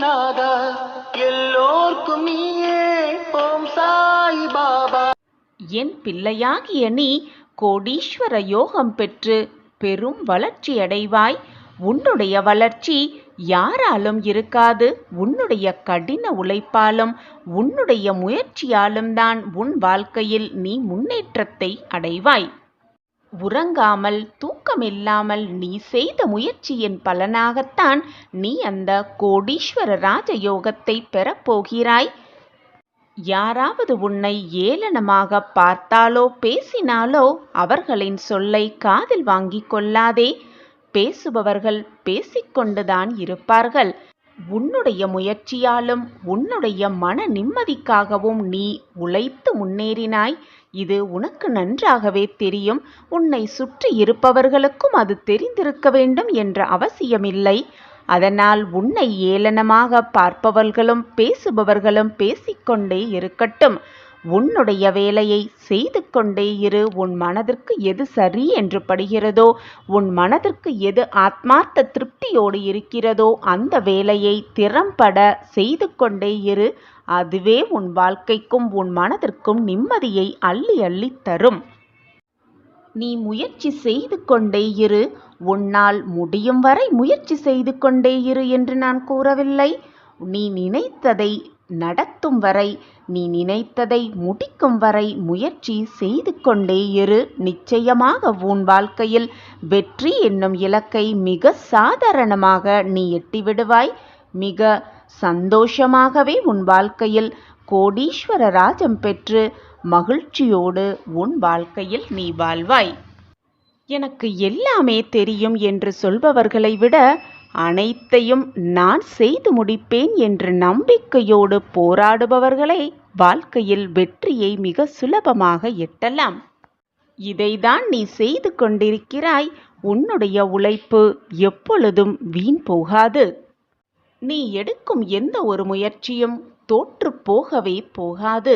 நாதா எல்லோர்க்கும் நீயே ஓம் சாய் பாபா. என் பிள்ளையாகிய நீ கோடீஸ்வர யோகம் பெற்று பெரும் வளர்ச்சி அடைவாய். உன்னுடைய வளர்ச்சி யாராலும் இருக்காது. உன்னுடைய கடின உழைப்பாலும் உன்னுடைய முயற்சியாலும் தான் உன் வாழ்க்கையில் நீ முன்னேற்றத்தை அடைவாய். உறங்காமல் தூக்கமில்லாமல் நீ செய்த முயற்சியின் பலனாகத்தான் நீ அந்த கோடீஸ்வர ராஜயோகத்தை பெறப்போகிறாய். யாராவது உன்னை ஏளனமாக பார்த்தாலோ பேசினாலோ அவர்களின் சொல்லை காதில் வாங்கிக் கொள்ளாதே. பேசுபவர்கள் பேசிக்கொண்டுதான் இருப்பார்கள். உன்னுடைய முயற்சியாலும் உன்னுடைய மன நிம்மதிக்காகவும் நீ உழைத்து முன்னேறினாய். இது உனக்கு நன்றாகவே தெரியும். உன்னை சுற்றி இருப்பவர்களுக்கும் அது தெரிந்திருக்க வேண்டும் என்ற அவசியமில்லை. அதனால் உன்னை ஏளனமாக பார்ப்பவர்களும் பேசுபவர்களும் பேசிக்கொண்டே இருக்கட்டும். உன்னுடைய வேலையை செய்து கொண்டே இரு. உன் மனதிற்கு எது சரி என்று படுகிறதோ, உன் மனதிற்கு எது ஆத்மார்த்த திருப்தியோடு இருக்கிறதோ அந்த வேலையை திறம்பட செய்து கொண்டே இரு. அதுவே உன் வாழ்க்கைக்கும் உன் மனதிற்கும் நிம்மதியை அள்ளி அள்ளி தரும். நீ முயற்சி செய்து கொண்டே இரு. உன்னால் முடியும் வரை முயற்சி செய்து கொண்டே இரு என்று நான் கூறவில்லை. நீ நினைத்ததை நடத்தும் வரை, நீ நினைத்ததை முடிக்கும் வரை முயற்சி செய்து கொண்டே இரு. நிச்சயமாக உன் வாழ்க்கையில் வெற்றி என்னும் இலக்கை மிக சாதாரணமாக நீ எட்டிவிடுவாய். மிக சந்தோஷமாகவே உன் வாழ்க்கையில் கோடீஸ்வர ராஜம் பெற்று மகிழ்ச்சியோடு உன் வாழ்க்கையில் நீ வாழ்வாய். எனக்கு எல்லாமே தெரியும் என்று சொல்பவர்களை விட அனைத்தையும் நான் செய்து முடிப்பேன் என்று நம்பிக்கையோடு போராடுபவர்களே வாழ்க்கையில் வெற்றியை மிக சுலபமாக எட்டலாம். இதைதான் நீ செய்து கொண்டிருக்கிறாய். உன்னுடைய உழைப்பு எப்பொழுதும் வீண் போகாது. நீ எடுக்கும் எந்த ஒரு முயற்சியும் தோற்று போகவே போகாது.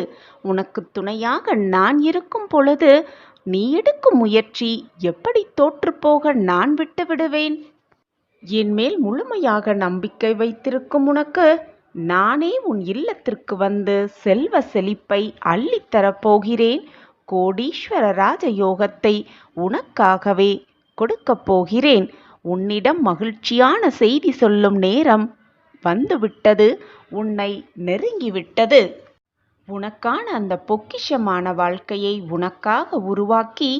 உனக்கு துணையாக நான் இருக்கும் பொழுது நீ எடுக்கும் முயற்சி எப்படி தோற்றுப்போக நான் விட்டு விடுவேன்? என் மேல் முழுமையாக நம்பிக்கை வைத்திருக்கும் உனக்கு நானே உன் இல்லத்திற்கு வந்து செல்வ செழிப்பை அள்ளித்தரப்போகிறேன். கோடீஸ்வர ராஜயோகத்தை உனக்காகவே கொடுக்கப் போகிறேன். உன்னிடம் மகிழ்ச்சியான செய்தி சொல்லும் நேரம் வந்துவிட்டது. உன்னை நெருங்கிவிட்டது. உனக்கான அந்த பொக்கிஷமான வாழ்க்கையை உனக்காக உருவாக்கி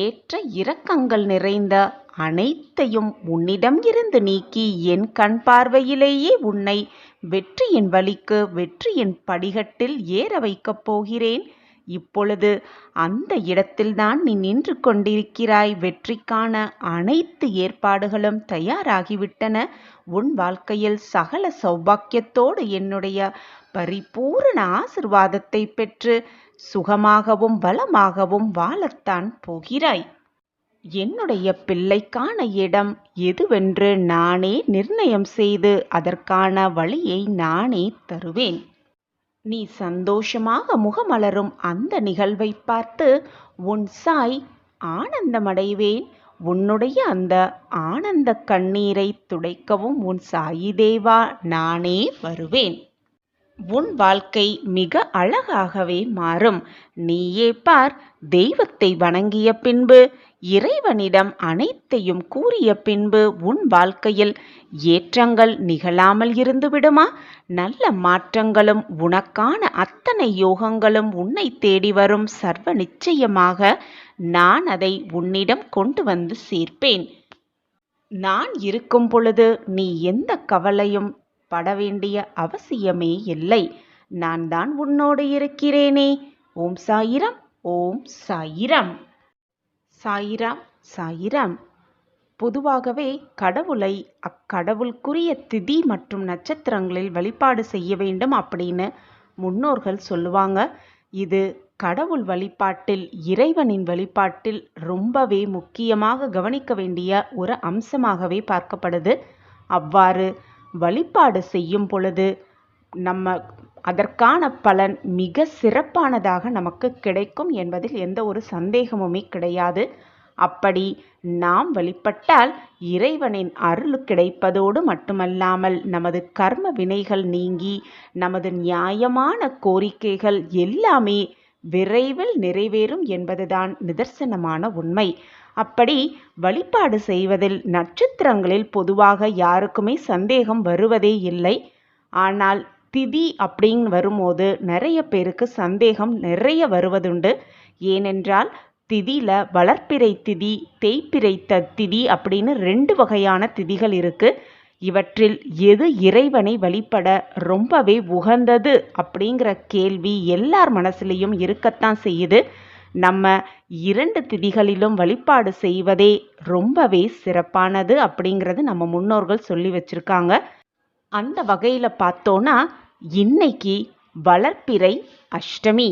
ஏற்ற இரக்கங்கள் நிறைந்த அனைத்தையும் உன்னிடம் இருந்து நீக்கி என் கண் பார்வையிலேயே உன்னை வெற்றியின் வழிக்கு வெற்றியின் படிகட்டில் ஏற வைக்கப் போகிறேன். இப்பொழுது அந்த இடத்தில்தான் நீ நின்று கொண்டிருக்கிறாய். வெற்றிக்கான அனைத்து ஏற்பாடுகளும் தயாராகிவிட்டன. உன் வாழ்க்கையில் சகல சௌபாக்கியத்தோடு என்னுடைய பரிபூரண ஆசிர்வாதத்தை பெற்று சுகமாகவும் வளமாகவும் வாழத்தான் போகிறாய். என்னுடைய பிள்ளைக்கான இடம் எதுவென்று நானே நிர்ணயம் செய்து அதற்கான வழியை நானே தருவேன். நீ சந்தோஷமாக முகமலரும் அந்த நிகழ்வை பார்த்து உன் சாய் ஆனந்தமடைவேன். உன்னுடைய அந்த ஆனந்த கண்ணீரை துடைக்கவும் உன் சாயி தேவா நானே வருவேன். உன் வாழ்க்கை மிக அழகாகவே மாறும். நீயே பார், தெய்வத்தை வணங்கிய பின்பு இறைவனிடம் அனைத்தையும் கூறிய பின்பு உன் வாழ்க்கையில் ஏற்றங்கள் நிகழாமல் இருந்து விடுமா? நல்ல மாற்றங்களும் உனக்கான அத்தனை யோகங்களும் உன்னை தேடி வரும். சர்வ நிச்சயமாக நான் அதை உன்னிடம் கொண்டு வந்து சேர்ப்பேன். நான் இருக்கும் பொழுது நீ எந்த கவலையும் பட வேண்டிய அவசியமே இல்லை. நான் தான் உன்னோடு இருக்கிறேனே. ஓம் சாயிரம், ஓம் சாயிரம். சாயிராம் சாயிராம். பொதுவாகவே கடவுளை அக்கடவுளுக்குரிய திதி மற்றும் நட்சத்திரங்களில் வழிபாடு செய்ய வேண்டும் அப்படின்னு முன்னோர்கள் சொல்லுவாங்க. இது கடவுள் வழிபாட்டில், இறைவனின் வழிபாட்டில் ரொம்பவே முக்கியமாக கவனிக்க வேண்டிய ஒரு அம்சமாகவே பார்க்கப்படுது. அவ்வாறு வழிபாடு செய்யும் பொழுது அதற்கான பலன் மிக சிறப்பானதாக நமக்கு கிடைக்கும் என்பதில் எந்த ஒரு சந்தேகமுமே கிடையாது. அப்படி நாம் வழிபட்டால் இறைவனின் அருள் கிடைப்பதோடு மட்டுமல்லாமல் நமது கர்ம வினைகள் நீங்கி நமது நியாயமான கோரிக்கைகள் எல்லாமே விரைவில் நிறைவேறும் என்பதுதான் நிதர்சனமான உண்மை. அப்படி வழிபாடு செய்வதில் நட்சத்திரங்களில் பொதுவாக யாருக்குமே சந்தேகம் வருவதே இல்லை. ஆனால் திதி அப்படின்னு வரும்போது நிறைய பேருக்கு சந்தேகம் நிறைய வருவதுண்டு. ஏனென்றால் திதியில் வளர்ப்பிறை திதி, தேய்பிறை திதி அப்படின்னு 2 வகையான திதிகள் இருக்கு. இவற்றில் எது இறைவனை வழிபட ரொம்பவே உகந்தது அப்படிங்கிற கேள்வி எல்லார் மனசுலையும் இருக்கத்தான் செய்யுது. நம்ம 2 திதிகளிலும் வழிபாடு செய்வதே ரொம்பவே சிறப்பானது அப்படிங்கிறது நம்ம முன்னோர்கள் சொல்லி வச்சிருக்காங்க. அந்த வகையில் பார்த்தோன்னா இன்னைக்கு வளர்ப்பிறை அஷ்டமி.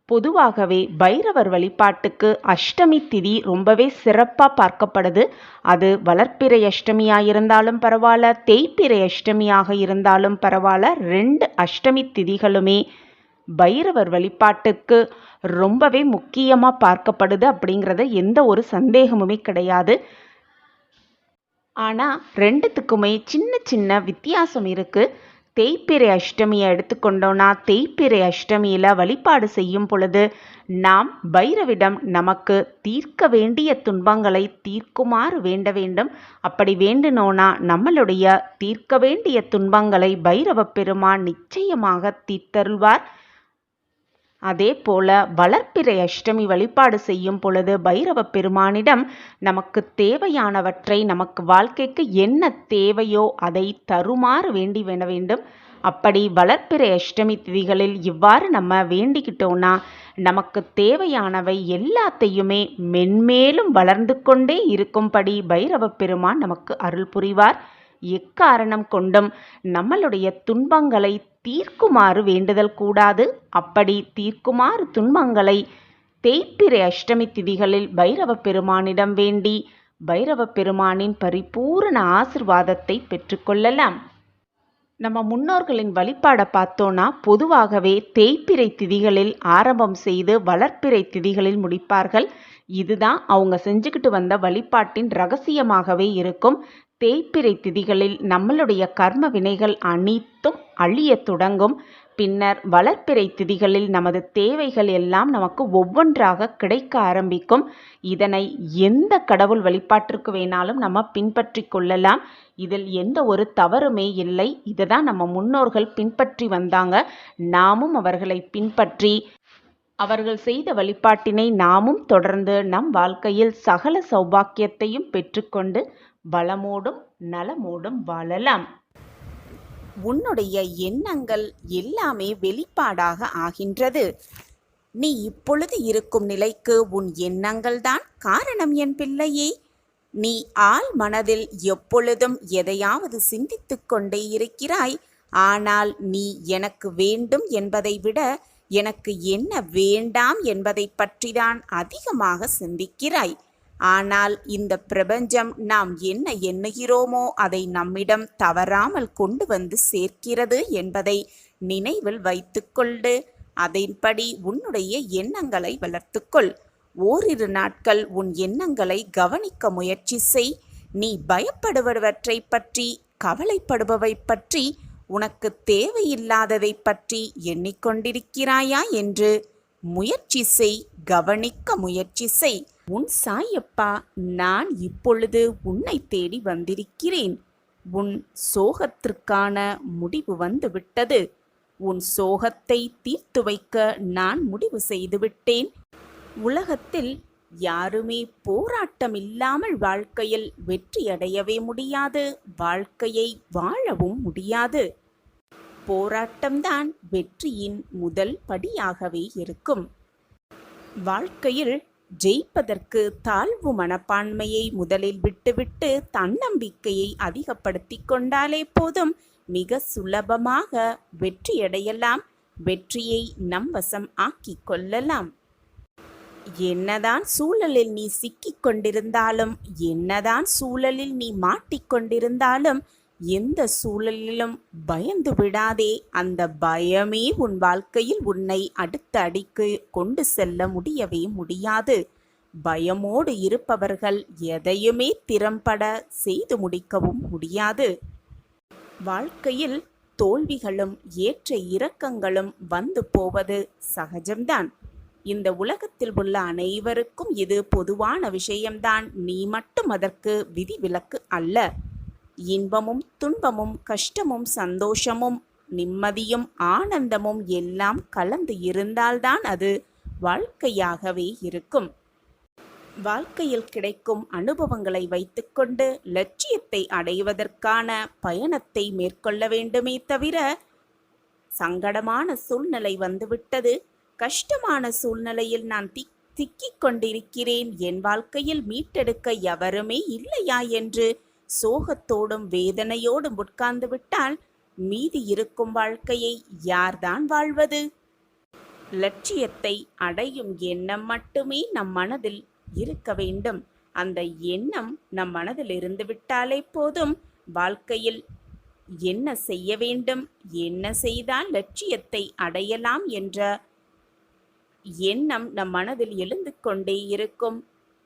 பொதுவாகவே பைரவர் வழிபாட்டுக்கு அஷ்டமி திதி ரொம்பவே சிறப்பாக பார்க்கப்படுது. அது வளர்ப்பிறை அஷ்டமியாக இருந்தாலும் பரவாயில்ல, தேய்பிறை அஷ்டமியாக இருந்தாலும் பரவாயில்ல, 2 அஷ்டமி திதிகளுமே பைரவர் வழிபாட்டுக்கு ரொம்பவே முக்கியமாக பார்க்கப்படுது அப்படிங்கிறத எந்த ஒரு சந்தேகமுமே கிடையாது. ஆனால் 2த்துக்குமே சின்ன சின்ன வித்தியாசம் இருக்குது. தேய்பிறை அஷ்டமியை எடுத்துக்கொண்டோன்னா தேய்பிறை அஷ்டமியில் வழிபாடு செய்யும் பொழுது நாம் பைரவிடம் நமக்கு தீர்க்க வேண்டிய துன்பங்களை தீர்க்குமாறு வேண்ட வேண்டும். அப்படி வேண்டினோன்னா நம்மளுடைய தீர்க்க வேண்டிய துன்பங்களை பைரவ பெருமான் நிச்சயமாக தீர்த்தருள்வார். அதே போல வளர்ப்பிறை அஷ்டமி வழிபாடு செய்யும் பொழுது பைரவ பெருமானிடம் நமக்கு தேவையானவற்றை, நமக்கு வாழ்க்கைக்கு என்ன தேவையோ அதை தருமாறு வேண்டி வேண வேண்டும். அப்படி வளர்ப்பிறை அஷ்டமி திதிகளில் இவ்வாறு நம்ம வேண்டிக்கிட்டோன்னா நமக்கு தேவையானவை எல்லாத்தையுமே மென்மேலும் வளர்ந்து கொண்டே இருக்கும்படி பைரவ பெருமான் நமக்கு அருள் புரிவார். எக்காரணம் கொண்டும் நம்மளுடைய துன்பங்களை தீர்க்குமாறு வேண்டுதல் கூடாது. அப்படி தீர்க்குமாறு துன்பங்களை தேய்பிறை அஷ்டமி திதிகளில் பைரவ பெருமானிடம் வேண்டி பைரவ பெருமானின் பரிபூரண ஆசிர்வாதத்தை பெற்றுக்கொள்ளலாம். நம்ம முன்னோர்களின் வழிபாடை பார்த்தோன்னா பொதுவாகவே தேய்பிறை திதிகளில் ஆரம்பம் செய்து வளர்ப்பிறை திதிகளில் முடிப்பார்கள். இதுதான் அவங்க செஞ்சுக்கிட்டு வந்த வழிபாட்டின் ரகசியமாகவே இருக்கும். தேய்பிறை திதிகளில் நம்மளுடைய கர்ம வினைகள் அனைத்தும் அழிய தொடங்கும். பின்னர் வளர்ப்பிறை திதிகளில் நமது தேவைகள் எல்லாம் நமக்கு ஒவ்வொன்றாக கிடைக்க ஆரம்பிக்கும். இதனை எந்த கடவுள் வழிபாட்டிற்கு வேணாலும் நம்ம பின்பற்றி கொள்ளலாம். இதில் எந்த ஒரு தவறுமே இல்லை. இதை தான் நம்ம முன்னோர்கள் பின்பற்றி வந்தாங்க. நாமும் அவர்களை பின்பற்றி அவர்கள் செய்த வழிபாட்டினை நாமும் தொடர்ந்து நம் வாழ்க்கையில் சகல சௌபாக்கியத்தையும் பெற்றுக்கொண்டு வளமோடும் நலமோடும் வாழலாம். உன்னுடைய எண்ணங்கள் எல்லாமே வெளிப்பாடாக ஆகின்றது. நீ இப்பொழுது இருக்கும் நிலைக்கு உன் எண்ணங்கள் தான் காரணம் என் பிள்ளையே. நீ ஆள் மனதில் எப்பொழுதும் எதையாவது சிந்தித்துக் கொண்டே இருக்கிறாய். ஆனால் நீ எனக்கு வேண்டும் என்பதை விட எனக்கு என்ன வேண்டாம் என்பதை பற்றிதான் அதிகமாக சிந்திக்கிறாய். ஆனால் இந்த பிரபஞ்சம் நாம் என்ன எண்ணுகிறோமோ அதை நம்மிடம் தவறாமல் கொண்டு வந்து சேர்க்கிறது என்பதை நினைவில் வைத்துக்கொண்டு அதன்படி உன்னுடைய எண்ணங்களை வளர்த்துக்கொள். ஓரிரு நாட்கள் உன் எண்ணங்களை கவனிக்க முயற்சி செய். நீ பயப்படுபவற்றை பற்றி, கவலைப்படுபவை பற்றி, உனக்கு தேவையில்லாததை பற்றி எண்ணிக்கொண்டிருக்கிறாயா என்று முயற்சி செய், கவனிக்க முயற்சி செய். உன் சாயப்பா நான் இப்பொழுது உன்னை தேடி வந்திருக்கிறேன். உன் சோகத்திற்கான முடிவு வந்துவிட்டது. உன் சோகத்தை தீர்த்து வைக்க நான் முடிவு செய்துவிட்டேன். உலகத்தில் யாருமே போராட்டம் இல்லாமல் வாழ்க்கையில் வெற்றியடையவே முடியாது. வாழ்க்கையை வாழவும் முடியாது. போராட்டம்தான் வெற்றியின் முதல் படியாகவே இருக்கும். வாழ்க்கையில் ஜெயிப்பதற்கு தாழ்வு மனப்பான்மையை முதலில் விட்டுவிட்டு தன்னம்பிக்கையை அதிகப்படுத்தி கொண்டாலே போதும். மிக சுலபமாக வெற்றியடையலாம். வெற்றியை நம் வசம் ஆக்கிக் கொள்ளலாம். என்னதான் சூழலில் நீ சிக்கிக் கொண்டிருந்தாலும், என்னதான் சூழலில் நீ மாட்டிக்கொண்டிருந்தாலும், எந்த சூழலிலும் பயந்து விடாதே. அந்த பயமே உன் வாழ்க்கையில் உன்னை அடுத்த அடிக்கு கொண்டு செல்ல முடியவே முடியாது. பயமோடு இருப்பவர்கள் எதையுமே திறம்பட செய்து முடிக்கவும் முடியாது. வாழ்க்கையில் தோல்விகளும் ஏற்ற இறக்கங்களும் வந்து போவது சகஜம்தான். இந்த உலகத்தில் உள்ள அனைவருக்கும் இது பொதுவான விஷயம்தான். நீ மட்டும் அதற்கு விதிவிலக்கு அல்ல. இன்பமும் துன்பமும் கஷ்டமும் சந்தோஷமும் நிம்மதியும் ஆனந்தமும் எல்லாம் கலந்து இருந்தால்தான் அது வாழ்க்கையாகவே இருக்கும். வாழ்க்கையில் கிடைக்கும் அனுபவங்களை வைத்துக்கொண்டு லட்சியத்தை அடைவதற்கான பயணத்தை மேற்கொள்ள வேண்டுமே தவிர, சங்கடமான சூழ்நிலை வந்துவிட்டது, கஷ்டமான சூழ்நிலையில் நான் திக்கிக் கொண்டிருக்கிறேன், என் வாழ்க்கையில் மீட்டெடுக்க எவருமே இல்லையா என்று சோகத்தோடும் வேதனையோடும் உட்கார்ந்து விட்டால் மீதி இருக்கும் வாழ்க்கையை யார்தான் வாழ்வது? லட்சியத்தை அடையும் எண்ணம் மட்டுமே நம் மனதில் இருக்க வேண்டும். அந்த எண்ணம் நம் மனதில் இருந்துவிட்டாலே போதும். வாழ்க்கையில் என்ன செய்ய வேண்டும், என்ன செய்தால் லட்சியத்தை அடையலாம் என்ற எண்ணம் நம் மனதில் எழுந்து கொண்டே இருக்கும்.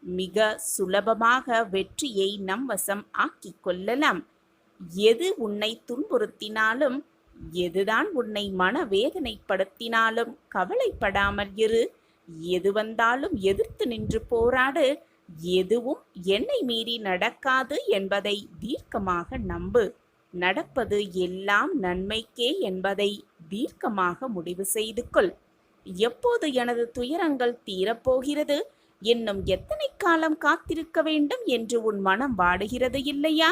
மிக சுலபமாக வெற்றியை நம் வசம் ஆக்கிக் கொள்ளலாம். எது உன்னை துன்புறுத்தினாலும், எதுதான் உன்னை மனவேதனைப்படுத்தினாலும் கவலைப்படாமல் இரு. எது வந்தாலும் எதிர்த்து நின்று போராடு. எதுவும் என்னை மீறி நடக்காது என்பதை தீர்க்கமாக நம்பு. நடப்பது எல்லாம் நன்மைக்கே என்பதை தீர்க்கமாக முடிவு செய்து கொள். எப்போது எனது துயரங்கள் தீரப்போகிறது, இன்னும் எத்தனை காலம் காத்திருக்க வேண்டும் என்று உன் மனம் வாடுகிறது இல்லையா?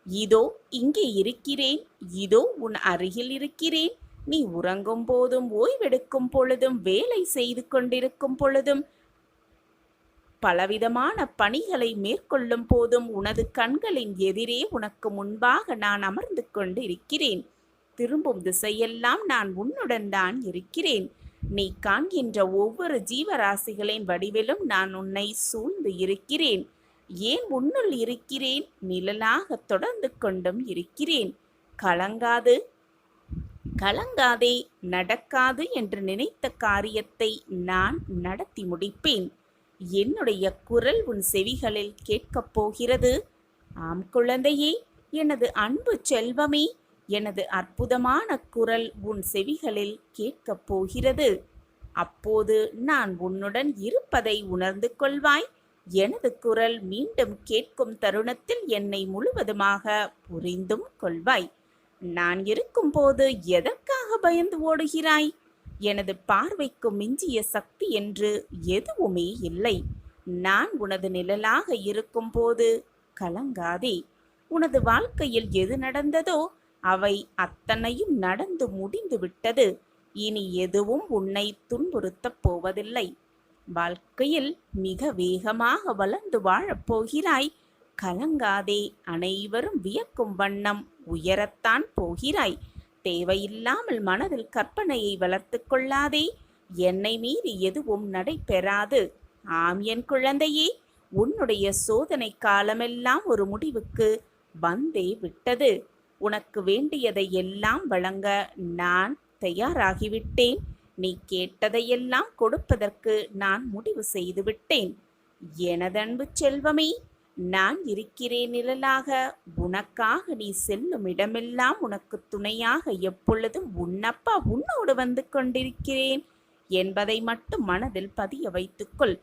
இதோ இங்கே இருக்கிறேன், இதோ உன் அருகில் இருக்கிறேன். நீ உறங்கும் போதும், ஓய்வெடுக்கும் பொழுதும், வேலை செய்து கொண்டிருக்கும் பொழுதும், பலவிதமான பணிகளை மேற்கொள்ளும் போதும் உனது கண்களின் எதிரே உனக்கு முன்பாக நான் அமர்ந்து கொண்டு இருக்கிறேன். திரும்பும் திசையெல்லாம் நான் உன்னுடன் தான் இருக்கிறேன். நீ காண்கின்ற ஒவ்வொரு ஜீவராசிகளின் வடிவிலும் நான் உன்னை சூழ்ந்து இருக்கிறேன். ஏன் உன்னுள் இருக்கிறேன், நிழலாக தொடர்ந்து கொண்டும் இருக்கிறேன். கலங்காது, கலங்காதே, நடக்காது என்று நினைத்த காரியத்தை நான் நடத்தி முடிப்பேன். என்னுடைய குரல் உன் செவிகளில் கேட்கப் போகிறது. ஆம் குழந்தையே, எனது அன்பு செல்வமே, எனது அற்புதமான குரல் உன் செவிகளில் கேட்கப் போகிறது. அப்போது நான் உன்னுடன் இருப்பதை உணர்ந்து கொள்வாய். எனது குரல் மீண்டும் கேட்கும் தருணத்தில் என்னை முழுவதுமாக புரிந்தும் கொள்வாய். நான் இருக்கும்போது எதற்காக பயந்து ஓடுகிறாய்? எனது பார்வைக்கு மிஞ்சிய சக்தி என்று எதுவுமே இல்லை. நான் உனது நிழலாக இருக்கும்போது கலங்காதே. உனது வாழ்க்கையில் எது நடந்ததோ அவை அத்தனையும் நடந்து முடிந்து விட்டது. இனி எதுவும் உன்னை துன்புறுத்தப் போவதில்லை. வாழ்க்கையில் மிக வேகமாக வளர்ந்து வாழப்போகிறாய். கலங்காதே. அனைவரும் வியக்கும் வண்ணம் உயரத்தான் போகிறாய். தேவையில்லாமல் மனதில் கற்பனையை வளர்த்து கொள்ளாதே. என்னை மீறி எதுவும் நடைபெறாது. ஆம் என் குழந்தையே, உன்னுடைய சோதனை காலமெல்லாம் ஒரு முடிவுக்கு வந்தே விட்டது. உனக்கு வேண்டியதை எல்லாம் வழங்க நான் தயாராகிவிட்டேன். நீ கேட்டதையெல்லாம் கொடுப்பதற்கு நான் முடிவு செய்துவிட்டேன். எனதன்பு செல்வமே, நான் இருக்கிறேன் நிழலாக. உனக்காக நீ செல்லும் இடமெல்லாம் உனக்கு துணையாக எப்பொழுதும் உன்னப்பா உன்னோடு வந்து கொண்டிருக்கிறேன் என்பதை மட்டும் மனதில் பதிய வைத்துக்கொள்.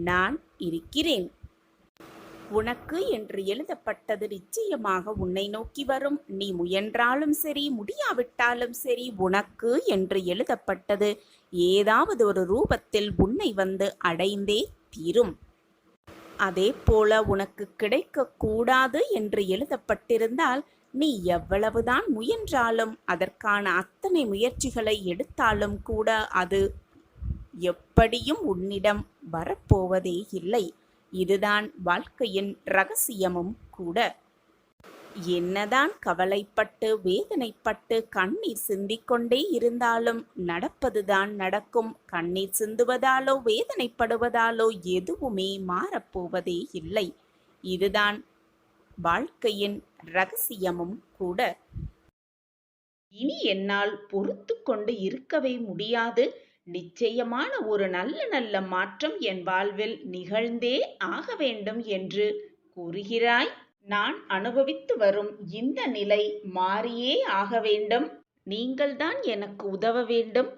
நான் இருக்கிறேன். உனக்கு என்று எழுதப்பட்டது நிச்சயமாக உன்னை நோக்கி வரும். நீ முயன்றாலும் சரி, முடியாவிட்டாலும் சரி, உனக்கு என்று எழுதப்பட்டது ஏதாவது ஒரு ரூபத்தில் உன்னை வந்து அடைந்தே தீரும். அதே போல உனக்கு கிடைக்கக்கூடாது என்று எழுதப்பட்டிருந்தால் நீ எவ்வளவுதான் முயன்றாலும், அதற்கான அத்தனை முயற்சிகளை எடுத்தாலும் கூட அது எப்படியும் உன்னிடம் வரப்போவதே இல்லை. இதுதான் வாழ்க்கையின் ரகசியமும் கூட. என்னதான் கவலைப்பட்டு வேதனைப்பட்டு கண்ணீர் சிந்திக்கொண்டே இருந்தாலும் நடப்பதுதான் நடக்கும். கண்ணீர் சிந்துவதாலோ வேதனைப்படுவதாலோ எதுவுமே மாறப்போவதே இல்லை. இதுதான் வாழ்க்கையின் ரகசியமும் கூட. இனி என்னால் பொறுத்து கொண்டு இருக்கவே முடியாது. நிச்சயமான ஒரு நல்ல நல்ல மாற்றம் என் வாழ்வில் நிகழ்ந்தே ஆக வேண்டும் என்று கூறுகிறாய். நான் அனுபவித்து வரும் இந்த நிலை மாறியே ஆக வேண்டும். நீங்கள்தான் எனக்கு உதவ வேண்டும்.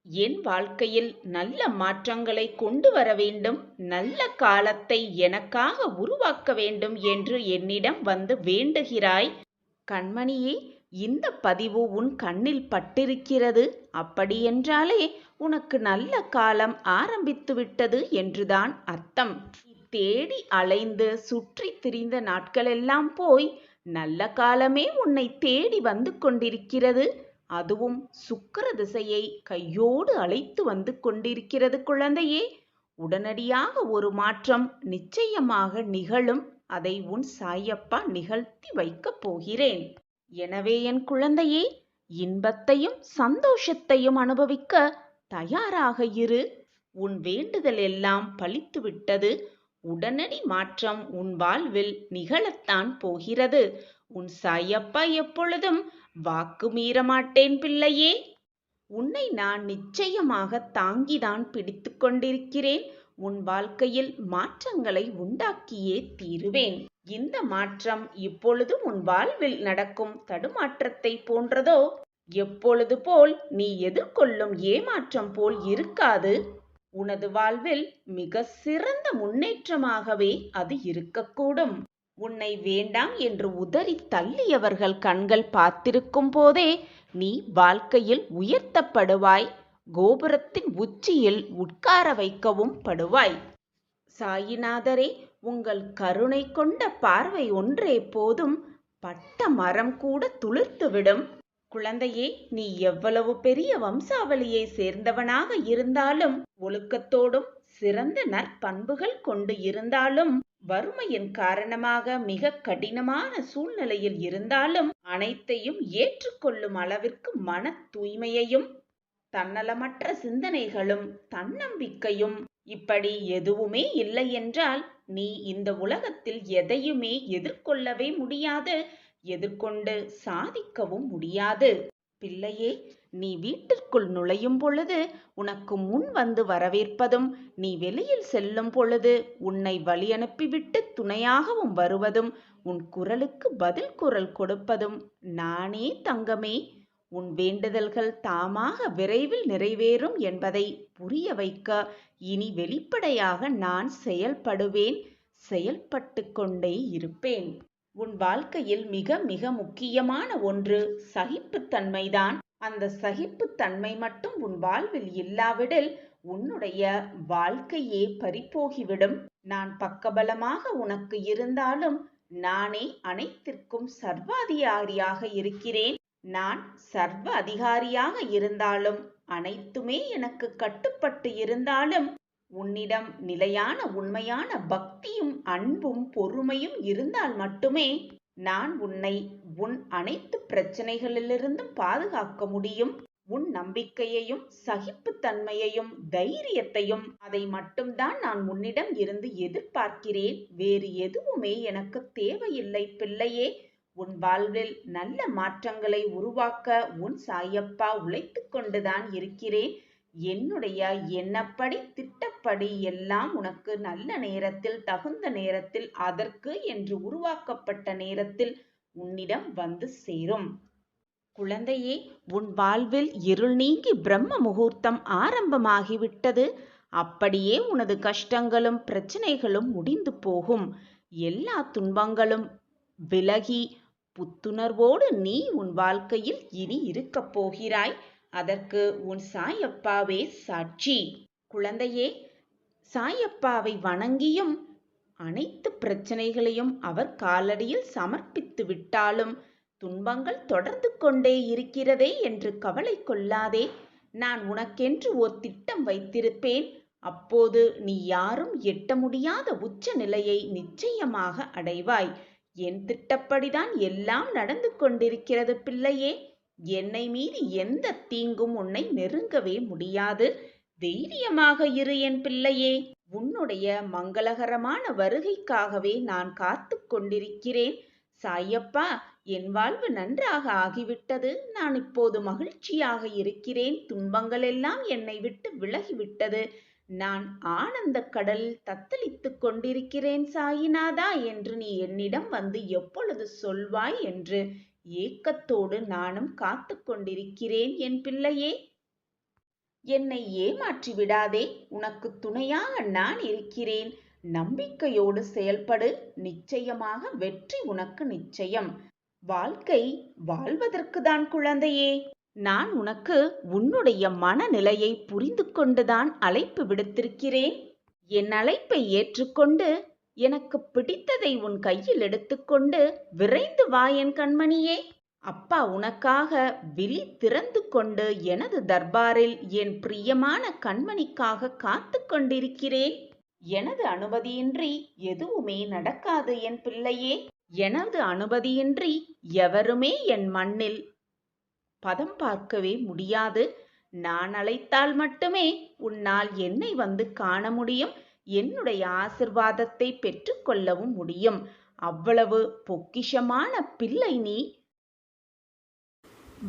என் வாழ்க்கையில் நல்ல மாற்றங்களை கொண்டு வர வேண்டும். நல்ல காலத்தை எனக்காக உருவாக்க வேண்டும் என்று என்னிடம் வந்து வேண்டுகிறாய். கண்மணியே, இந்த பதிவு உன் கண்ணில் பட்டிருக்கிறது. அப்படியென்றாலே உனக்கு நல்ல காலம் ஆரம்பித்து விட்டது என்றுதான் அர்த்தம். தேடி அலைந்து சுற்றி திரிந்த நாட்களெல்லாம் போய் நல்ல காலமே உன்னை தேடி வந்து கொண்டிருக்கிறது. அதுவும் சுக்கிர திசையை கையோடு அழைத்து வந்து கொண்டிருக்கிறது குழந்தையே. உடனடியாக ஒரு மாற்றம் நிச்சயமாக நிகழும். அதை உன் சாயப்பா நிகழ்த்தி வைக்கப் போகிறேன். எனவே என் குழந்தையே, இன்பத்தையும் சந்தோஷத்தையும் அனுபவிக்க தயாராக இரு. உன் வேண்டுதல் எல்லாம் பலித்துவிட்டது. உடனடி மாற்றம் உன் வாழ்வில் நிகழத்தான் போகிறது. உன் சாயப்பா எப்பொழுதும் வாக்கு மீற மாட்டேன் பிள்ளையே. உன்னை நான் நிச்சயமாக தாங்கிதான் பிடித்து கொண்டிருக்கிறேன். உன் வாழ்க்கையில் மாற்றங்களை உண்டாக்கியே தீருவேன். இந்த மாற்றம் இப்பொழுது உன் வாழ்வில் நடக்கும் தடுமாற்றத்தை போன்றதோ? எப்பொழுது போல் நீ எதிர்கொள்ளும் ஏமாற்றம் போல் இருக்காது. உனது வாழ்வில் மிக சிறந்த முன்னேற்றமாகவே அது இருக்கக்கூடும். உன்னை வேண்டாம் என்று உதறி தள்ளியவர்கள் கண்கள் பார்த்திருக்கும் போதே நீ வாழ்க்கையில் உயர்த்தப்படுவாய். கோபுரத்தின் உச்சியில் உட்கார வைக்கவும் படுவாய். சாயிநாதரே, உங்கள் கருணை கொண்ட பார்வை ஒன்றே போதும். பட்ட மரம் கூட துளிர்த்துவிடும். குழந்தையே, நீ எவ்வளவு பெரிய வம்சாவளியை சேர்ந்தவனாக இருந்தாலும், ஒழுக்கத்தோடும் சிறந்த நற்பண்புகள் கொண்டு இருந்தாலும், வறுமையின் காரணமாக மிக கடினமான சூழ்நிலையில் இருந்தாலும் அனைத்தையும் ஏற்றுக்கொள்ளும் அளவிற்கு மன தூய்மையையும் தன்னலமற்ற சிந்தனைகளும் தன்னம்பிக்கையும் இப்படி எதுவுமே இல்லை என்றால் நீ இந்த உலகத்தில் எதையுமே எதிர்கொள்ளவே முடியாது. எதிர்கொண்டு சாதிக்கவும் முடியாது. பிள்ளையே, நீ வீட்டிற்குள் நுழையும் பொழுது உனக்கு முன் வந்து வரவேற்பதும், நீ வெளியில் செல்லும் பொழுது உன்னை வழி அனுப்பிவிட்டு துணையாகவும் வருவதும், உன் குரலுக்கு பதில் குரல் கொடுப்பதும் நானே தங்கமே. உன் வேண்டுதல்கள் தாமாக விரைவில் நிறைவேறும் என்பதை புரிய வைக்க இனி வெளிப்படையாக நான் செயல்படுவேன். செயல்பட்டு கொண்டே இருப்பேன். உன் வாழ்க்கையில் மிக மிக முக்கியமான ஒன்று சகிப்புத்தன்மைதான். அந்த சகிப்புத்தன்மை மட்டும் உன் வாழ்வில் இல்லாவிடில் உன்னுடைய வாழ்க்கையே பறிபோகிவிடும். நான் பக்கபலமாக உனக்கு இருந்தாலும் நானே அனைத்திற்கும் சர்வாதிகாரியாக இருக்கிறேன். நான் சர்வ அதிகாரியாக இருந்தாலும், அனைத்துமே எனக்கு கட்டுப்பட்டு இருந்தாலும், உன்னிடம் நிலையான உண்மையான பக்தியும் அன்பும் பொறுமையும் இருந்தால் மட்டுமே நான் உன்னை உன் அனைத்து பிரச்சனைகளிலிருந்தும் பாதுகாக்க முடியும். உன் நம்பிக்கையையும் சகிப்புத்தன்மையையும் தைரியத்தையும் அதை மட்டும்தான் நான் உன்னிடம் இருந்து எதிர்பார்க்கிறேன். வேறு எதுவுமே எனக்கு தேவையில்லை பிள்ளையே. உன் வாழ்வில் நல்ல மாற்றங்களை உருவாக்க உன் சாயப்பா உழைத்து கொண்டுதான் இருக்கிறேன். என்னுடைய எண்ணப்படி திட்டப்படி எல்லாம் உனக்கு நல்ல நேரத்தில், தகுந்த நேரத்தில், அதற்கு என்று உருவாக்கப்பட்ட நேரத்தில் உன்னிடம் வந்து சேரும். குழந்தையே, உன் வாழ்வில் இருள் நீங்கி பிரம்ம முகூர்த்தம் ஆரம்பமாகிவிட்டது. அப்படியே உனது கஷ்டங்களும் பிரச்சனைகளும் முடிந்து போகும். எல்லா துன்பங்களும் விலகி புத்துணர்வோடு நீ உன் வாழ்க்கையில் இனி இருக்கப் போகிறாய். அதற்கு உன் சாயப்பாவே சாட்சி. குழந்தையே, சாயப்பாவை வணங்கியும் அனைத்து பிரச்சனைகளையும் அவர் காலடியில் சமர்ப்பித்து விட்டாலும் துன்பங்கள் தொடர்ந்து கொண்டே இருக்கிறதே என்று கவலை கொள்ளாதே. நான் உனக்கென்று ஓர் திட்டம் வைத்திருப்பேன். அப்போது நீ யாரும் எட்ட முடியாத உச்ச நிலையை நிச்சயமாக அடைவாய். என் திட்டப்படிதான் எல்லாம் நடந்து கொண்டிருக்கிறது பிள்ளையே. என்னை மீறி எந்த தீங்கும் உன்னை நெருங்கவே முடியாது. தைரியமாக இரு என் பிள்ளையே. உன்னுடைய மங்களகரமான வருகைக்காகவே நான் காத்து கொண்டிருக்கிறேன். சாயப்பா என் வாழ்வு நன்றாக ஆகிவிட்டது. நான் இப்போது மகிழ்ச்சியாக இருக்கிறேன். துன்பங்கள் எல்லாம் என்னை விட்டு விலகிவிட்டது. நான் ஆனந்தக் கடலில் தத்தளித்துக் கொண்டிருக்கிறேன் சாயிநாதா என்று நீ என்னிடம் வந்து எப்பொழுது சொல்வாய் என்று ஏக்கத்தோடு நானும் காத்து கொண்டிருக்கிறேன் என் பிள்ளையே. என்னை ஏமாற்றி விடாதே. உனக்கு துணையாக நான் இருக்கிறேன். நம்பிக்கையோடு செயல்படு. நிச்சயமாக வெற்றி உனக்கு நிச்சயம். வாழ்க்கை வாழ்வதற்குதான் குழந்தையே. நான் உனக்கு உன்னுடைய மனநிலையை புரிந்து கொண்டுதான் அழைப்பு விடுத்திருக்கிறேன். என் அழைப்பை ஏற்றுக்கொண்டு எனக்கு பிடித்ததை உன் கையில் எடுத்துக்கொண்டு விரைந்து வா என் கண்மணியே. அப்பா உனக்காக விழி திறந்து கொண்டு எனது தர்பாரில் என் பிரியமான கண்மணிக்காக காத்து கொண்டிருக்கிறேன். எனது அனுமதியின்றி எதுவுமே நடக்காது என் பிள்ளையே. எனது அனுமதியின்றி எவருமே என் மண்ணில் பதம் பார்க்கவே முடியாது. நான் அழைத்தால் மட்டுமே உன்னால் என்னை வந்து காண முடியும். என்னுடைய ஆசிர்வாதத்தை பெற்றுக்கொள்ளவும் முடியும். அவ்வளவு பொக்கிஷமான பிள்ளை நீ.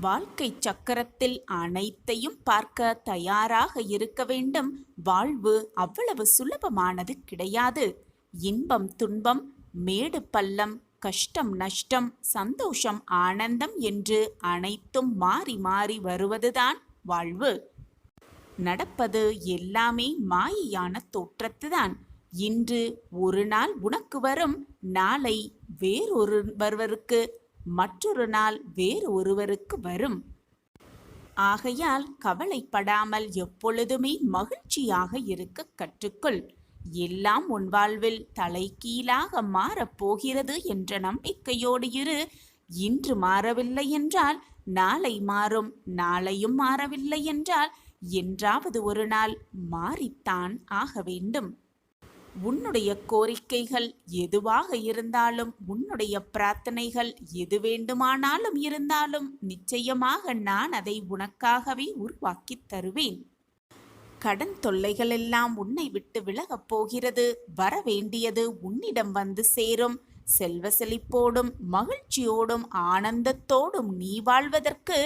வாழ்க்கை சக்கரத்தில் அனைத்தையும் பார்க்க தயாராக இருக்க வேண்டும். வாழ்வு அவ்வளவு சுலபமானது கிடையாது. இன்பம் துன்பம், மேடு பள்ளம், கஷ்டம் நஷ்டம், சந்தோஷம் ஆனந்தம் என்று அனைத்தும் மாறி மாறி வருவதுதான் வாழ்வு. நடப்பது எல்லாமே மாயையான தோற்றத்துதான். இன்று ஒரு நாள் உனக்கு வரும், நாளை வேறொருவருக்கு, மற்றொரு நாள் வேறு ஒருவருக்கு வரும். ஆகையால் கவலைப்படாமல் எப்பொழுதுமே மகிழ்ச்சியாக இருக்க கற்றுக்கொள். எல்லாம் உன் வாழ்வில் தலைகீழாக மாறப்போகிறது என்ற நம்பிக்கையோடு இரு. இன்று மாறவில்லை என்றால் நாளை மாறும். நாளையும் மாறவில்லை என்றால் என்றாவது ஒரு நாள் மாறித்தான் ஆக வேண்டும். உன்னுடைய கோரிக்கைகள் எதுவாக இருந்தாலும், உன்னுடைய பிரார்த்தனைகள் எது வேண்டுமானாலும் இருந்தாலும் நிச்சயமாக நான் அதை உனக்காகவே உருவாக்கி தருவேன். கடன் தொல்லைகளெல்லாம் உன்னை விட்டு விலகப் போகிறது. வர வேண்டியது உன்னிடம் வந்து சேரும். செல்வ செழிப்போடும் மகிழ்ச்சியோடும் ஆனந்தத்தோடும் நீ வாழ்வதற்கு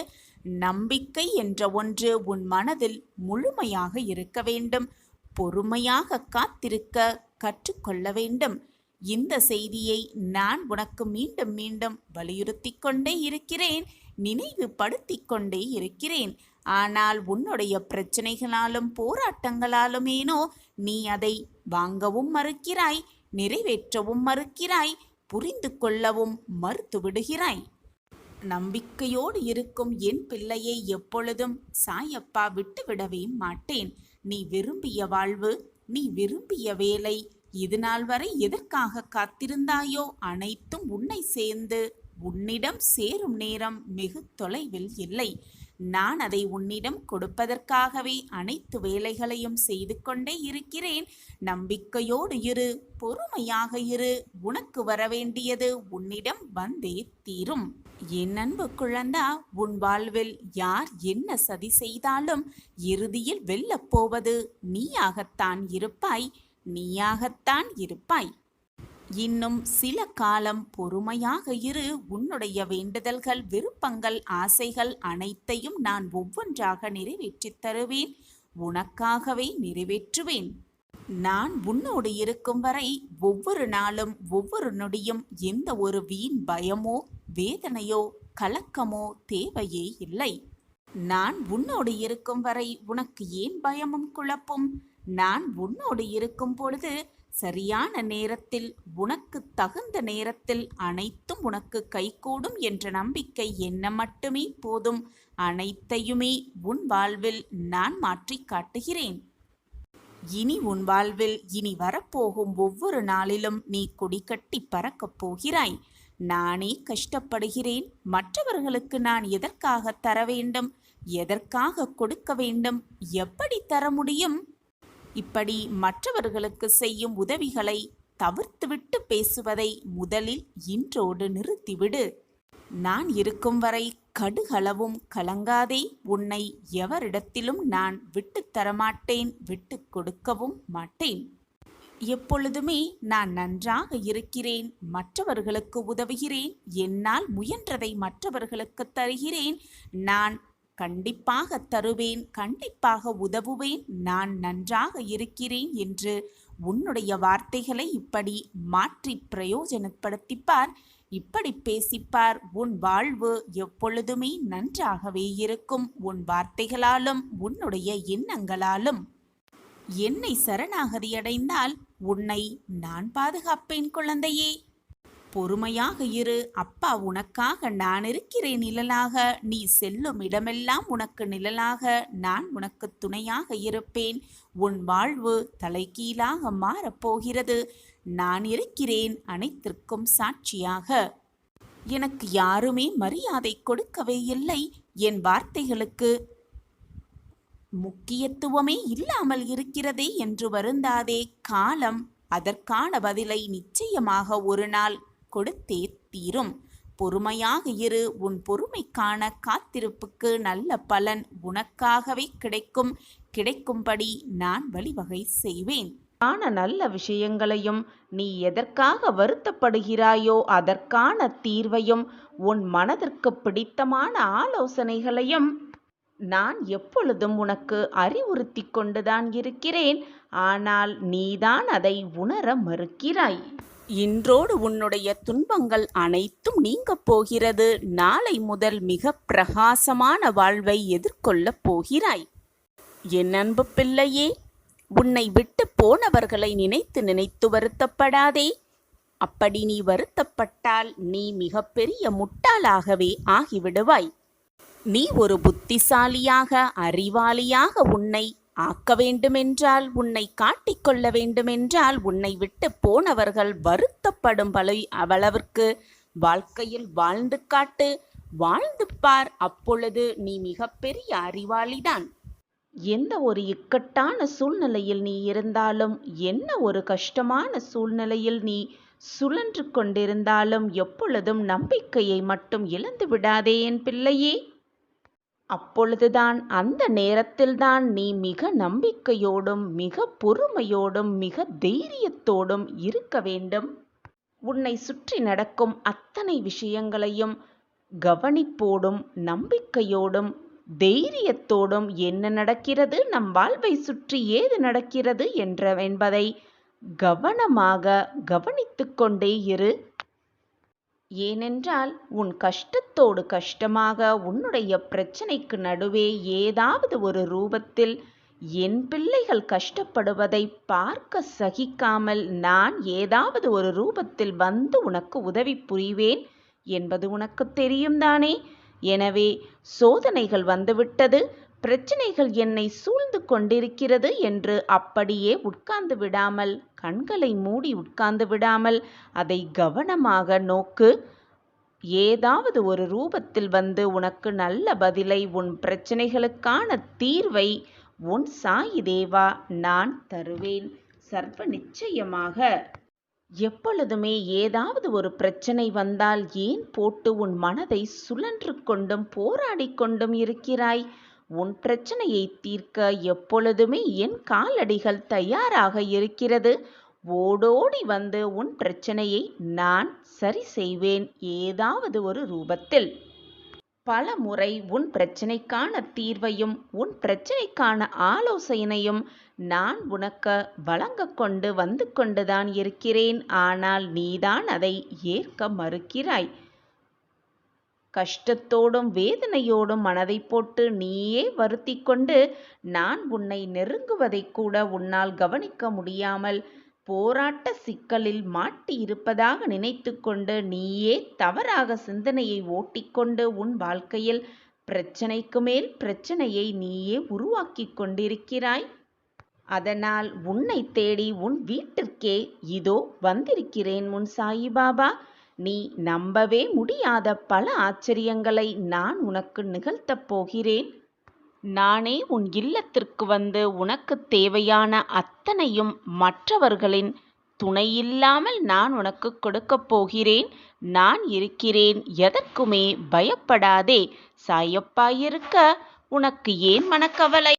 நம்பிக்கை என்ற ஒன்று உன் மனதில் முழுமையாக இருக்க வேண்டும். பொறுமையாக காத்திருக்க கற்றுக்கொள்ள வேண்டும். இந்த செய்தியை நான் உனக்கு மீண்டும் மீண்டும் வலியுறுத்தி கொண்டே இருக்கிறேன், நினைவுபடுத்திக் கொண்டே இருக்கிறேன். ஆனால் உன்னுடைய பிரச்சனைகளாலும் போராட்டங்களாலும் ஏனோ நீ அதை வாங்கவும் மறுக்கிறாய், நிறைவேற்றவும் மறுக்கிறாய், புரிந்து கொள்ளவும் மறுத்து விடுகிறாய். நம்பிக்கையோடு இருக்கும் என் பிள்ளையை எப்பொழுதும் சாயப்பா விட்டுவிடவே மாட்டேன். நீ விரும்பிய வாழ்வு, நீ விரும்பிய வேலை, இது நாள் வரை எதற்காக காத்திருந்தாயோ அனைத்தும் உன்னை சேர்ந்து உன்னிடம் சேரும் நேரம் வெகு தொலைவில் இல்லை. நான் அதை உன்னிடம் கொடுப்பதற்காகவே அனைத்து வேலைகளையும் செய்து கொண்டே இருக்கிறேன். நம்பிக்கையோடு இரு, பொறுமையாக இரு. உனக்கு வரவேண்டியது உன்னிடம் வந்தே தீரும். என் அன்பு குழந்தா, உன் வாழ்வில் யார் என்ன சதி செய்தாலும் இறுதியில் வெல்லப் போவது நீயாகத்தான் இருப்பாய், நீயாகத்தான் இருப்பாய். இன்னும் சில காலம் பொறுமையாக இரு. உன்னுடைய வேண்டுதல்கள், விருப்பங்கள், ஆசைகள் அனைத்தையும் நான் ஒவ்வொன்றாக நிறைவேற்றித் தருவேன். உனக்காகவே நிறைவேற்றுவேன். நான் உன்னோடு இருக்கும் வரை ஒவ்வொரு நாளும் ஒவ்வொரு நொடியும் எந்த ஒரு வீண் பயமோ வேதனையோ கலக்கமோ தேவையே இல்லை. நான் உன்னோடு இருக்கும் வரை உனக்கு ஏன் பயமும் குழப்பும்? நான் உன்னோடு இருக்கும் பொழுது சரியான நேரத்தில், உனக்கு தகுந்த நேரத்தில் அனைத்தும் உனக்கு கைகூடும் என்ற நம்பிக்கை என்ன மட்டுமே போதும். அனைத்தையுமே உன் வாழ்வில் நான் மாற்றி காட்டுகிறேன். இனி உன் வாழ்வில் இனி வரப்போகும் ஒவ்வொரு நாளிலும் நீ கொடிகட்டி பறக்கப் போகிறாய். நானே கஷ்டப்படுகிறேன், மற்றவர்களுக்கு நான் எதற்காக தர வேண்டும், எதற்காக கொடுக்க வேண்டும், எப்படி தர முடியும்? இப்படி மற்றவர்களுக்கு செய்யும் உதவிகளை தவிர்த்துவிட்டு பேசுவதை முதலில் இன்றோடு நிறுத்திவிடு. நான் இருக்கும் வரை கடுகளவும் கலங்காதே. உன்னை எவரிடத்திலும் நான் விட்டு தரமாட்டேன், விட்டு கொடுக்கவும் மாட்டேன். எப்பொழுதுமே நான் நன்றாக இருக்கிறேன், மற்றவர்களுக்கு உதவுகிறேன், என்னால் முயன்றதை மற்றவர்களுக்கு தருகிறேன், நான் கண்டிப்பாக தருவேன், கண்டிப்பாக உதவுவேன், நான் நன்றாக இருக்கிறேன் என்று உன்னுடைய வார்த்தைகளை இப்படி மாற்றி பிரயோஜனப்படுத்திப்பார். இப்படி பேசிப்பார். உன் வாழ்வு எப்பொழுதுமே நன்றாகவே இருக்கும். உன் வார்த்தைகளாலும் உன்னுடைய எண்ணங்களாலும். என்னை சரணாகதியடைந்தால் உன்னை நான் பாதுகாப்பேன் குழந்தையே. பொறுமையாக இரு. அப்பா உனக்காக நான் இருக்கிறேன் நிழலாக. நீ செல்லும் இடமெல்லாம் உனக்கு நிழலாக நான் உனக்கு துணையாக இருப்பேன். உன் வாழ்வு தலைகீழாக மாறப்போகிறது. நான் இருக்கிறேன் அனைத்திற்கும் சாட்சியாக. எனக்கு யாருமே மரியாதை கொடுக்கவே இல்லை. என் வார்த்தைகளுக்கு முக்கியத்துவமே இல்லாமல் இருக்கிறதே என்று வருந்தாதே. காலம் அதற்கான பதிலை நிச்சயமாக ஒரு நாள் கொடுத்தே தீரும். பொறுமையாக இரு. உன் பொறுமைக்கான காத்திருப்புக்கு நல்ல பலன் உனக்காகவே கிடைக்கும்படி நான் வழிவகை செய்வேன். நல்ல விஷயங்களையும் நீ எதற்காக வருத்தப்படுகிறாயோ அதற்கான தீர்வையும் உன் மனதிற்கு பிடித்தமான ஆலோசனைகளையும் நான் எப்பொழுதும் உனக்கு அறிவுறுத்தி கொண்டுதான் இருக்கிறேன். ஆனால் நீதான் அதை உணர மறுக்கிறாய். இன்றோடு உன்னுடைய துன்பங்கள் அனைத்தும் நீங்கப் போகிறது. நாளை முதல் மிக பிரகாசமான வாழ்வை எதிர்கொள்ளப் போகிறாய். என் அன்பு பிள்ளையே, உன்னை விட்டு போனவர்களை நினைத்து நினைத்து வருத்தப்படாதே. அப்படி நீ வருத்தப்பட்டால் நீ மிகப்பெரிய முட்டாளாகவே ஆகிவிடுவாய். நீ ஒரு புத்திசாலியாக அறிவாளியாக உன்னை ஆக்க வேண்டுமென்றால், உன்னை காட்டிக்கொள்ள வேண்டுமென்றால், உன்னை விட்டு போனவர்கள் வருத்தப்படும் அளவிற்கு வாழ்க்கையில் வாழ்ந்து காட்டு, வாழ்ந்து பார். அப்பொழுது நீ மிகப்பெரிய அறிவாளிதான். எந்த ஒரு இக்கட்டான சூழ்நிலையில் நீ இருந்தாலும், என்ன ஒரு கஷ்டமான சூழ்நிலையில் நீ சுழன்று கொண்டிருந்தாலும் எப்பொழுதும் நம்பிக்கையை மட்டும் இழந்து விடாதே என் பிள்ளையே. அப்பொழுதுதான், அந்த நேரத்தில்தான் நீ மிக நம்பிக்கையோடும் மிக பொறுமையோடும் மிக தைரியத்தோடும் இருக்க வேண்டும். உன்னை சுற்றி நடக்கும் அத்தனை விஷயங்களையும் கவனிப்போடும் நம்பிக்கையோடும் தைரியத்தோடும் என்ன நடக்கிறது, நம் வாழ்வை சுற்றி ஏது நடக்கிறது என்பதை கவனமாக கவனித்து கொண்டே இரு. ஏனென்றால் உன் கஷ்டத்தோடு கஷ்டமாக உன்னுடைய பிரச்சனைக்கு நடுவே ஏதாவது ஒரு ரூபத்தில் என் பிள்ளைகள் கஷ்டப்படுவதை பார்க்க சகிக்காமல் நான் ஏதாவது ஒரு ரூபத்தில் வந்து உனக்கு உதவி புரிவேன் என்பது உனக்கு தெரியும் தானே. எனவே சோதனைகள் வந்துவிட்டது, பிரச்சனைகள் என்னை சூழ்ந்து கொண்டிருக்கிறது என்று அப்படியே உட்கார்ந்து விடாமல், கண்களை மூடி உட்கார்ந்து விடாமல் அதை கவனமாக நோக்கு. ஏதாவது ஒரு ரூபத்தில் வந்து உனக்கு நல்ல பதிலை, உன் பிரச்சனைகளுக்கான தீர்வை உன் சாயி தேவா நான் தருவேன் சர்வ நிச்சயமாக. எப்பொழுதுமே ஏதாவது ஒரு பிரச்சனை வந்தால் ஏன் போட்டு உன் மனதை சுழன்று கொண்டும் போராடி கொண்டும் இருக்கிறாய்? உன் பிரச்சனையை தீர்க்க எப்பொழுதுமே என் காலடிகள் தயாராக இருக்கிறது. ஓடோடி வந்து உன் பிரச்சனையை நான் சரி செய்வேன் ஏதாவது ஒரு ரூபத்தில். பல முறை உன் பிரச்சனைக்கான தீர்வையும் உன் பிரச்சனைக்கான ஆலோசனையும் நான் உனக்கு வழங்க கொண்டு வந்து கொண்டுதான் இருக்கிறேன். ஆனால் நீதான் அதை ஏற்க மறுக்கிறாய். கஷ்டத்தோடும் வேதனையோடும் மனதை போட்டு நீயே வருத்தி கொண்டு நான் உன்னை நெருங்குவதை கூட உன்னால் கவனிக்க முடியாமல் போராட்ட சிக்கலில் மாட்டி இருப்பதாக நினைத்து கொண்டு நீயே தவறாக சிந்தனையை ஓட்டிக்கொண்டு உன் வாழ்க்கையில் பிரச்சனைக்கு மேல் பிரச்சனையை நீயே உருவாக்கி கொண்டிருக்கிறாய். அதனால் உன்னை தேடி உன் வீட்டிற்கே இதோ வந்திருக்கிறேன் உன் சாயிபாபா. நீ நம்பவே முடியாத பல ஆச்சரியங்களை நான் உனக்கு நிகழ்த்தப் போகிறேன். நானே உன் இல்லத்திற்கு வந்து உனக்கு தேவையான அத்தனையும் மற்றவர்களின் துணையில்லாமல் நான் உனக்கு கொடுக்கப் போகிறேன். நான் இருக்கிறேன், எதற்குமே பயப்படாதே. சாயப்பா இருக்க உனக்கு ஏன் மனக்கவலை?